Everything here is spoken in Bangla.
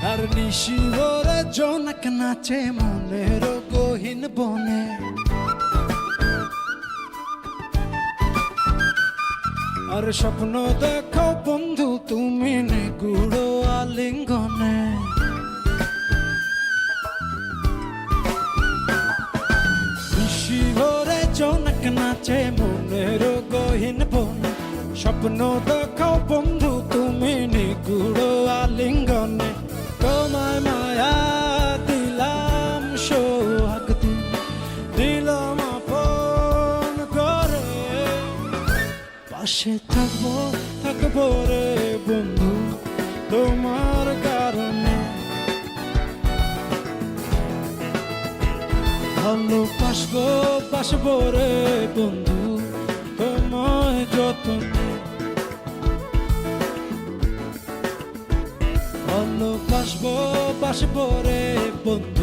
আর নিশি ভরে জোনাক নাচে মনের গহীন বনে। আর স্বপ্ন দেখো বন্ধু তুমি নিগুড় আলিঙ্গনে। নিশি ভরে জোনাক নাচে মনের গহীন বনে। স্বপ্ন দেখো বন্ধু তুমি নিগুড় আলিঙ্গনে। তোমায় মায়া দিলাম সোহাগ দিলাম আপন করে। পাশে থাকবো থাকবো রে বন্ধু তোমার কারণে। ভালোবাসবো বাসবো রে বন্ধু তোমায় যতনে। ভালোবাসবো বাসবো রে বন্ধু